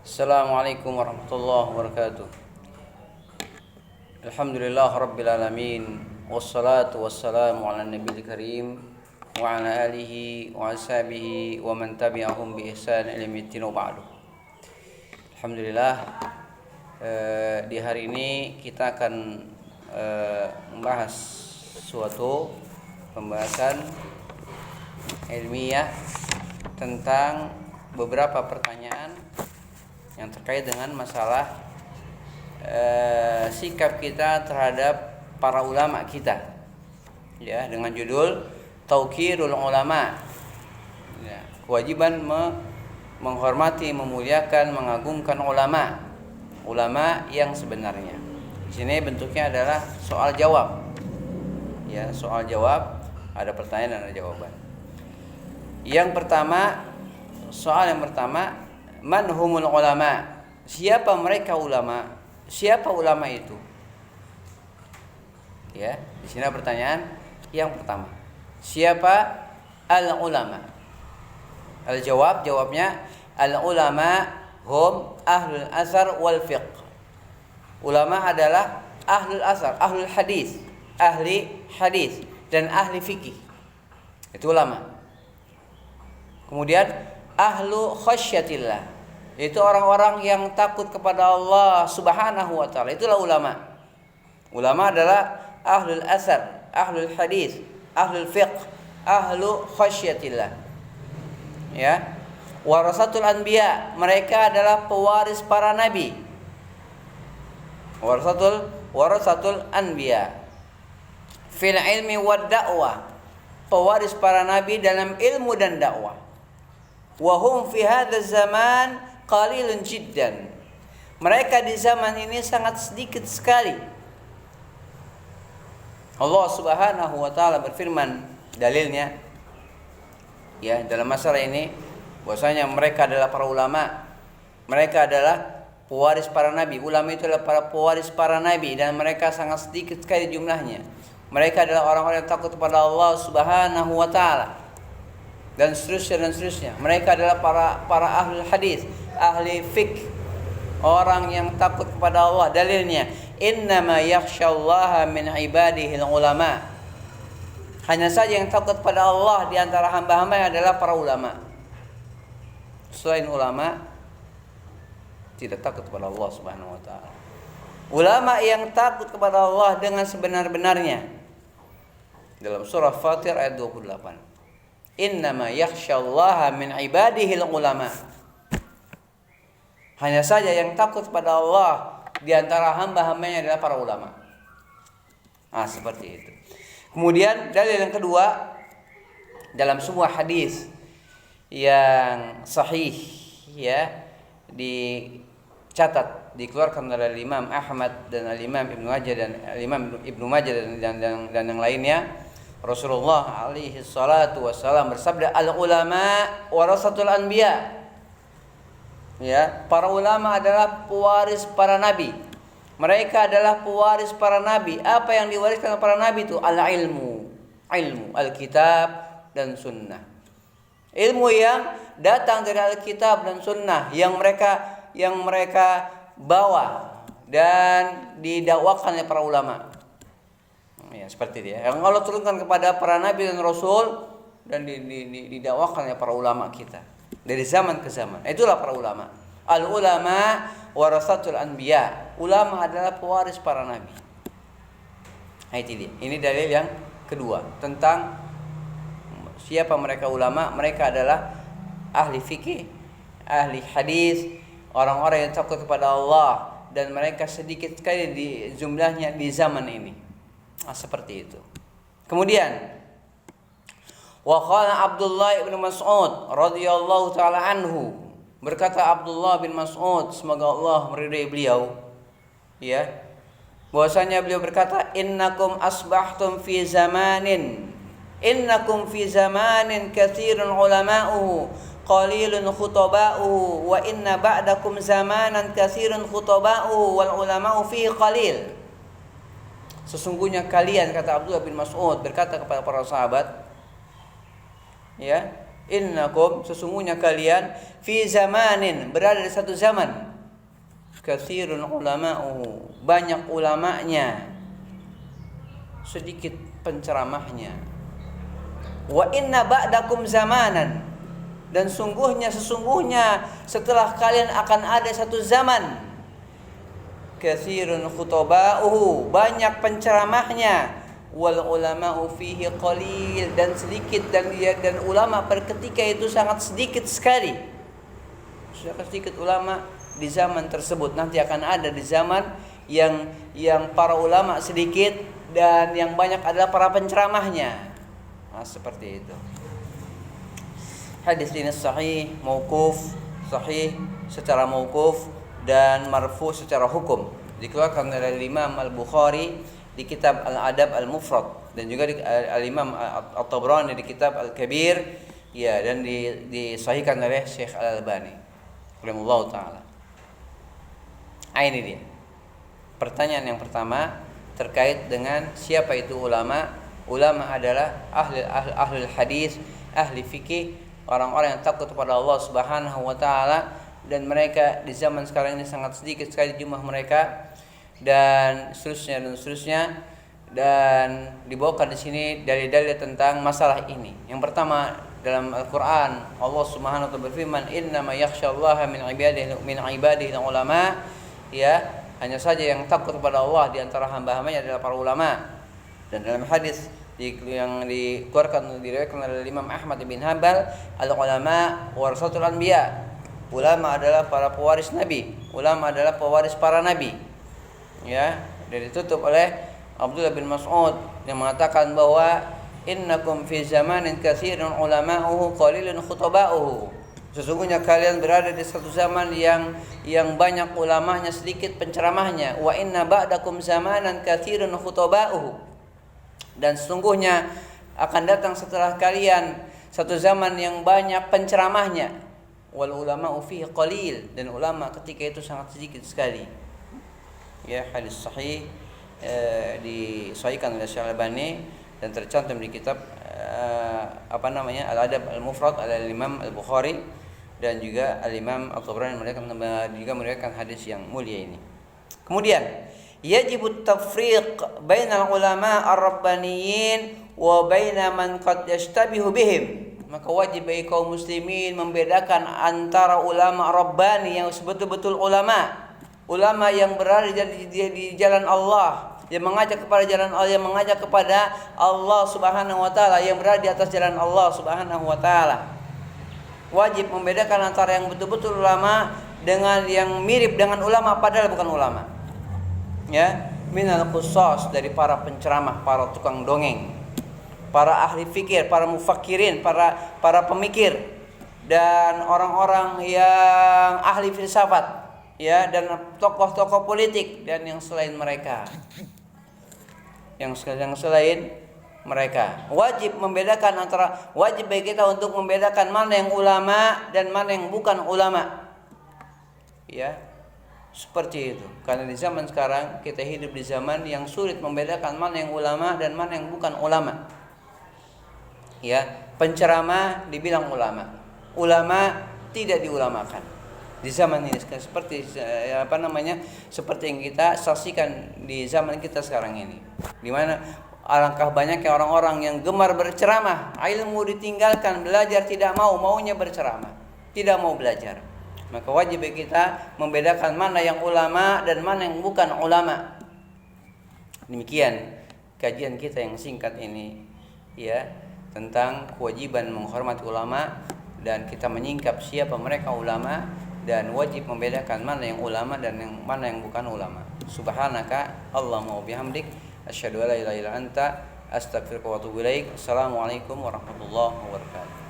Assalamualaikum warahmatullahi wabarakatuh. Alhamdulillah rabbil alamin. Wassalatu wassalamu ala nabiyil karim wa ala alihi wa ashabihi wa man tabi'ahum bi ihsan ila yaumil ba'du. Alhamdulillah, di hari ini kita akan membahas suatu pembahasan ilmiah tentang beberapa pertanyaan yang terkait dengan masalah sikap kita terhadap para ulama kita, ya, dengan judul Tauqirul Ulama, ya, kewajiban menghormati, memuliakan, mengagungkan ulama yang sebenarnya. Di sini bentuknya adalah soal jawab, ya, soal jawab, ada pertanyaan dan ada jawaban. Yang pertama, soal yang pertama, man humul ulama? Siapa mereka ulama? Siapa ulama itu? Ya, di sini pertanyaan yang pertama. Siapa al ulama? Jawabnya al ulama hum ahlul asar wal fiqh. Ulama adalah ahlul asar, ahlul hadis, ahli hadis dan ahli fikih. Itu ulama. Kemudian ahlu khasyatillah, itu orang-orang yang takut kepada Allah Subhanahu wa taala. Itulah ulama. Ulama adalah ahlul asar, ahlul hadis, ahlul fiqh, ahlu khasyatillah. Ya. Warasatul anbiya, mereka adalah pewaris para nabi. Warasatul anbiya. Fil ilmi wad dakwah, pewaris para nabi dalam ilmu dan dakwah. Wahum fi hadzal zaman qalilun jiddan. Mereka di zaman ini sangat sedikit sekali. Allah Subhanahu wa taala berfirman, dalilnya, ya, dalam masalah ini bahwasanya mereka adalah para ulama. Mereka adalah pewaris para nabi. Ulama itu adalah para pewaris para nabi dan mereka sangat sedikit sekali jumlahnya. Mereka adalah orang-orang yang takut kepada Allah Subhanahu wa taala. Dan seterusnya. Mereka adalah para ahli hadis, ahli fiqh, orang yang takut kepada Allah. Dalilnya, innama yakhsyallaha min ibadihil ulama. Hanya saja yang takut kepada Allah di antara hamba-hamba adalah para ulama. Selain ulama tidak takut kepada Allah Subhanahu wa taala. Ulama yang takut kepada Allah dengan sebenar-benarnya. Dalam surah Fatir ayat 28. Innama yakhsyallaha min ibadihil ulama. Hanya saja yang takut kepada Allah di antara hamba-hambanya adalah para ulama. Seperti itu. Kemudian dalil yang kedua, dalam sebuah hadis yang sahih, ya, dicatat, dikeluarkan oleh Imam Ahmad dan Imam Ibnu Majah dan Imam Ibnu Majah dan yang lainnya, Rasulullah alaihi salatu wassalam bersabda, al ulama warasatul anbiya. Ya, para ulama adalah pewaris para nabi. Mereka adalah pewaris para nabi. Apa yang diwariskan para nabi itu? Al ilmu, Alkitab dan sunnah. Ilmu yang datang dari Alkitab dan sunnah yang mereka bawa dan didakwakan oleh para ulama. Ya, seperti itu, ya. Yang Allah turunkan kepada para nabi dan rasul dan didakwakan oleh para ulama kita dari zaman ke zaman. Itulah para ulama. Al ulama warasatul anbiya. Ulama adalah pewaris para nabi. Ini dalil yang kedua tentang siapa mereka ulama. Mereka adalah ahli fikih, ahli hadis, orang-orang yang takut kepada Allah, dan mereka sedikit sekali di jumlahnya di zaman ini. Seperti itu. Kemudian wa qala Abdullah bin Mas'ud radhiyallahu taala anhu, berkata Abdullah bin Mas'ud, semoga Allah meridai beliau, ya, bahwasanya beliau berkata, innakum fi zamanin katsirun ulama'uhu qalilun khutaba'uhu wa inna ba'dakum zamanan katsirun khutaba'uhu wal ulama'u fihi qalil. Sesungguhnya kalian, kata Abdullah bin Mas'ud berkata kepada para sahabat, ya, Innakum, sesungguhnya kalian, fi zamanin, berada di satu zaman, katsirun ulama'u, banyak ulamanya, sedikit penceramahnya. Wa inna ba'dakum zamanan, dan sesungguhnya setelah kalian akan ada satu zaman, katsirun khutaba'uhu, banyak penceramahnya, wal ulama'u fihi qalil, dan sedikit, dan ulama pada ketika itu sangat sedikit sekali. Sangat sedikit ulama di zaman tersebut. Nanti akan ada di zaman yang para ulama sedikit dan yang banyak adalah para penceramahnya. Nah, seperti itu. Hadis ini sahih mauquf, sahih secara mauquf, dan marfu secara hukum. Dikeluarkan oleh Imam Al-Bukhari di kitab Al-Adab Al-Mufrad, dan juga Al-Imam At-Tabrani di kitab Al-Kabir, ya, dan disahihkan oleh Syekh Al-Albani rahimahullah taala. Ini dia. Pertanyaan yang pertama terkait dengan siapa itu ulama. Ulama adalah ahli hadis, ahli fikih, orang-orang yang takut kepada Allah Subhanahu wa taala, dan mereka di zaman sekarang ini sangat sedikit sekali jumlah mereka, dan seterusnya, dan dibawakan di sini dalil-dalil tentang masalah ini. Yang pertama, dalam Al-Qur'an Allah Subhanahu wa taala berfirman, "Innama yakhsyallaha min ibadihi ulama." Ya, hanya saja yang takut kepada Allah di antara hamba-hambanya adalah para ulama. Dan dalam hadis yang diriwayatkan oleh Imam Ahmad bin Hanbal, al-ulama warasatul anbiya. Ulama adalah para pewaris nabi. Ulama adalah pewaris para nabi. Ya, dan ditutup oleh Abdullah bin Mas'ud yang mengatakan bahwa innakum fi zamanin katsirun ulama'uhu qalilun khutaba'uhu. Sesungguhnya kalian berada di satu zaman yang banyak ulamanya, sedikit penceramahnya. Wa inna ba'dakum zamanan katsirun khutaba'uhu. Dan sesungguhnya akan datang setelah kalian satu zaman yang banyak penceramahnya. Wal ulama'u fihi qalil, dan ulama ketika itu sangat sedikit sekali. Ya, hadis sahih disahihkan oleh Syekh Al-Albani dan tercantum di kitab Al-Adab Al-Mufrad al-Imam Al-Bukhari, dan juga Al-Imam At-Tabrani juga meriwayatkan hadis yang mulia ini. Kemudian, yajibut tafriq bainal ulama ar-rabbaniyyin wa baina man qad yashtabihu bihim. Maka wajib bagi kaum muslimin membedakan antara ulama rabbani yang betul-betul ulama yang berada di jalan Allah, yang mengajak kepada jalan Allah, yang mengajak kepada Allah Subhanahu wa taala, yang berada di atas jalan Allah Subhanahu wa taala. Wajib membedakan antara yang betul-betul ulama dengan yang mirip dengan ulama padahal bukan ulama. Ya, minal khusus, dari para penceramah, para tukang dongeng, para ahli fikir, para mufakirin, para pemikir, dan orang-orang yang ahli filsafat, ya, dan tokoh-tokoh politik, dan yang selain mereka. Yang selain mereka. Wajib bagi kita untuk membedakan mana yang ulama dan mana yang bukan ulama. Ya, seperti itu. Karena di zaman sekarang kita hidup di zaman yang sulit membedakan mana yang ulama dan mana yang bukan ulama. Ya, penceramah dibilang ulama. Ulama tidak diulamakan. Di zaman ini seperti seperti yang kita saksikan di zaman kita sekarang ini. Di mana alangkah banyaknya orang-orang yang gemar berceramah, ilmu ditinggalkan, belajar tidak maunya berceramah, tidak mau belajar. Maka wajib kita membedakan mana yang ulama dan mana yang bukan ulama. Demikian kajian kita yang singkat ini, ya, tentang kewajiban menghormati ulama, dan kita menyingkap siapa mereka ulama, dan wajib membedakan mana yang ulama dan mana yang bukan ulama. Subhanaka Allahumma wa bihamdik, asyhadu an la ilaha illa anta, astaghfiruka wa atubu ilaik. Assalamualaikum warahmatullahi wabarakatuh.